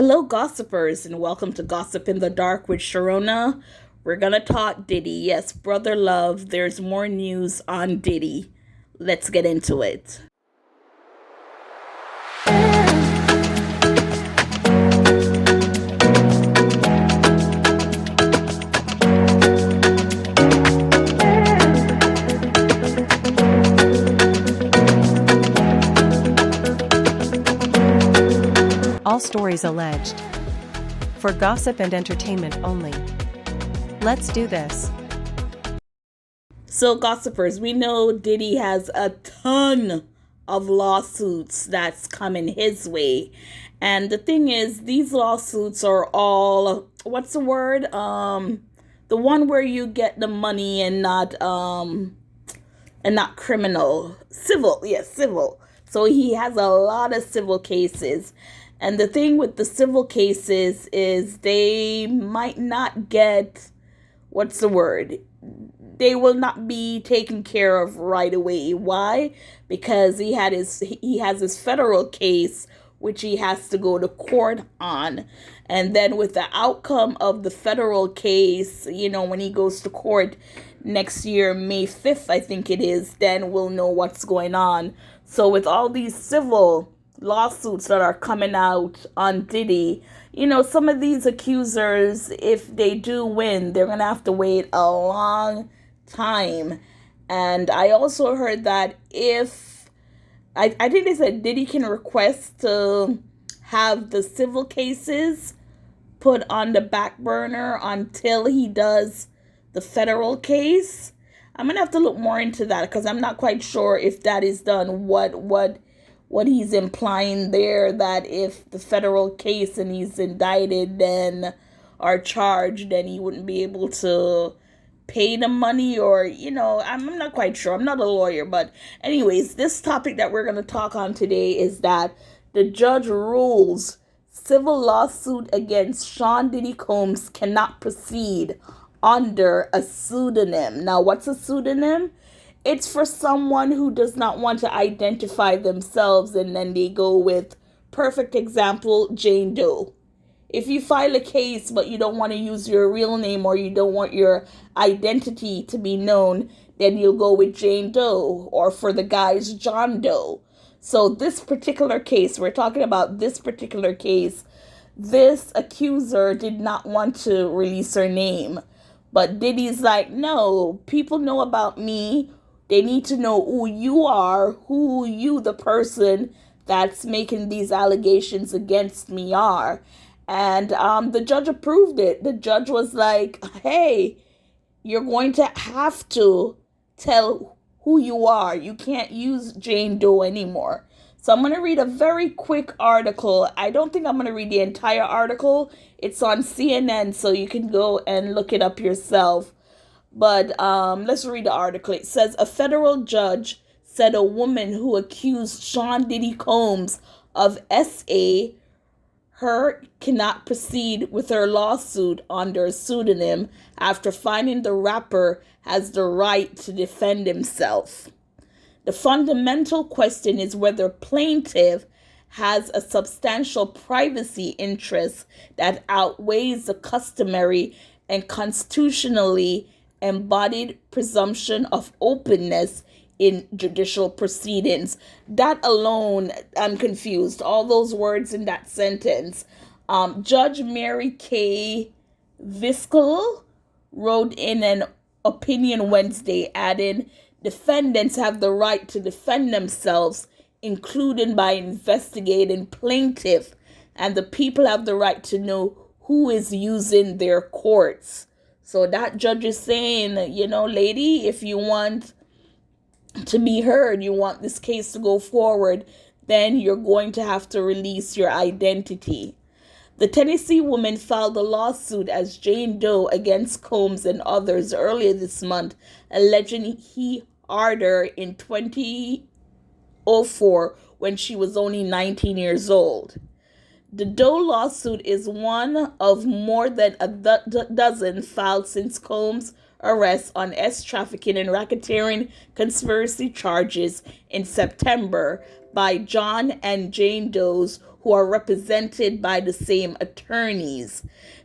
Hello, gossipers, and welcome to Gossip in the Dark with Sharona. We're gonna talk Diddy. Yes, brother love, there's more news on Diddy. Let's get into it. All stories alleged. For gossip and entertainment only. Let's do this. So, gossipers, we know Diddy has a ton of lawsuits that's coming his way. And the thing is, these lawsuits are all, what's the word? The one where you get the money and not criminal. Civil, yes, civil. So he has a lot of civil cases. And the thing with the civil cases is they might not get, what's the word? They will not be taken care of right away. Why? Because he has his federal case which he has to go to court on. And then with the outcome of the federal case, when he goes to court next year, May 5th, I think it is, then we'll know what's going on. So with all these civil lawsuits that are coming out on Diddy, some of these accusers, if they do win, they're going to have to wait a long time. And I also heard that I think they said Diddy can request to have the civil cases put on the back burner until he does the federal case. I'm gonna have to look more into that because I'm not quite sure if that is done. What he's implying there, that if the federal case and he's indicted then or charged, then he wouldn't be able to pay the money, or I'm not quite sure. I'm not a lawyer, but anyways, this topic that we're going to talk on today is that the judge rules civil lawsuit against Sean Diddy Combs cannot proceed under a pseudonym. Now, what's a pseudonym? It's for someone who does not want to identify themselves, and then they go with, perfect example, Jane Doe. If you file a case but you don't want to use your real name, or you don't want your identity to be known, then you'll go with Jane Doe, or for the guys, John Doe. So this particular case, we're talking about this particular case, this accuser did not want to release her name. But Diddy's like, no, people know about me. They need to know who you are, who you, the person that's making these allegations against me, are. And the judge approved it. The judge was like, hey, you're going to have to tell who you are. You can't use Jane Doe anymore. So I'm going to read a very quick article. I don't think I'm going to read the entire article. It's on CNN, so you can go and look it up yourself. But let's read the article. It says, a federal judge said a woman who accused Sean Diddy Combs of SA her cannot proceed with her lawsuit under a pseudonym after finding the rapper has the right to defend himself. The fundamental question is whether plaintiff has a substantial privacy interest that outweighs the customary and constitutionally embodied presumption of openness in judicial proceedings. That alone, I'm confused. All those words in that sentence. Judge Mary K. Viskel wrote in an opinion Wednesday, adding, defendants have the right to defend themselves, including by investigating plaintiff, and the people have the right to know who is using their courts. So that judge is saying, lady, if you want to be heard, you want this case to go forward, then you're going to have to release your identity. The Tennessee woman filed a lawsuit as Jane Doe against Combs and others earlier this month, alleging he harmed her in 2004 when she was only 19 years old. The Doe lawsuit is one of more than a dozen filed since Combs' arrest on trafficking and racketeering conspiracy charges in September by John and Jane Does, who are represented by the same attorneys.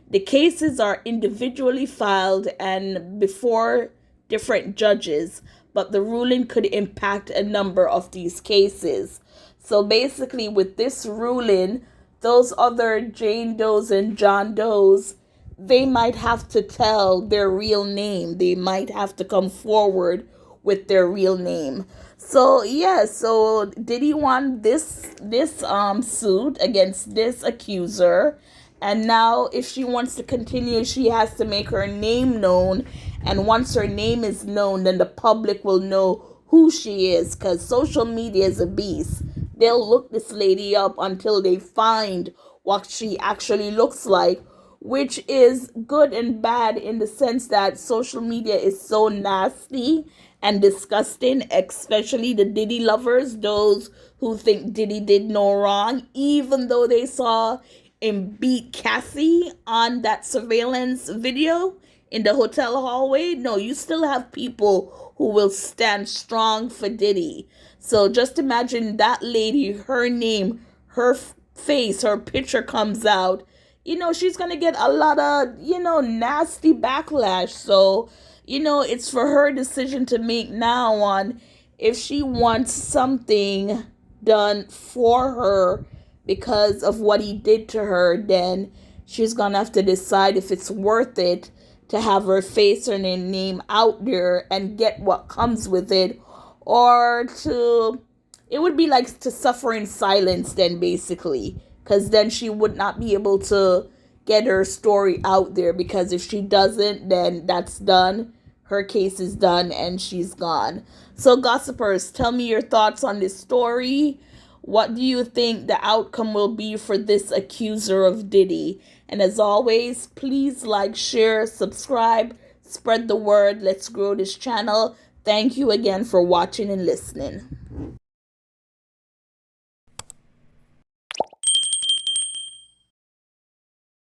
The cases are individually filed and before different judges, but the ruling could impact a number of these cases. So basically, with this ruling, those other Jane Does and John Does, they might have to tell their real name. They might have to come forward with their real name. So yeah, so Diddy won this suit against this accuser, and now if she wants to continue, she has to make her name known, and once her name is known, then the public will know who she is, because social media is a beast. They'll look this lady up until they find what she actually looks like, which is good and bad in the sense that social media is so nasty and disgusting, especially the Diddy lovers, those who think Diddy did no wrong, even though they saw him beat Cassie on that surveillance video in the hotel hallway. No, you still have people who will stand strong for Diddy. So just imagine that lady, her name, her face, her picture comes out. She's going to get a lot of, nasty backlash. So, it's for her decision to make now on if she wants something done for her because of what he did to her, then she's going to have to decide if it's worth it to have her face and her name out there and get what comes with it, or it would be like to suffer in silence then, basically, because then she would not be able to get her story out there, because if she doesn't, then that's done. Her case is done and she's gone. So gossipers, tell me your thoughts on this story. What do you think the outcome will be for this accuser of Diddy? And as always, please like, share, subscribe, spread the word. Let's grow this channel. Thank you again for watching and listening.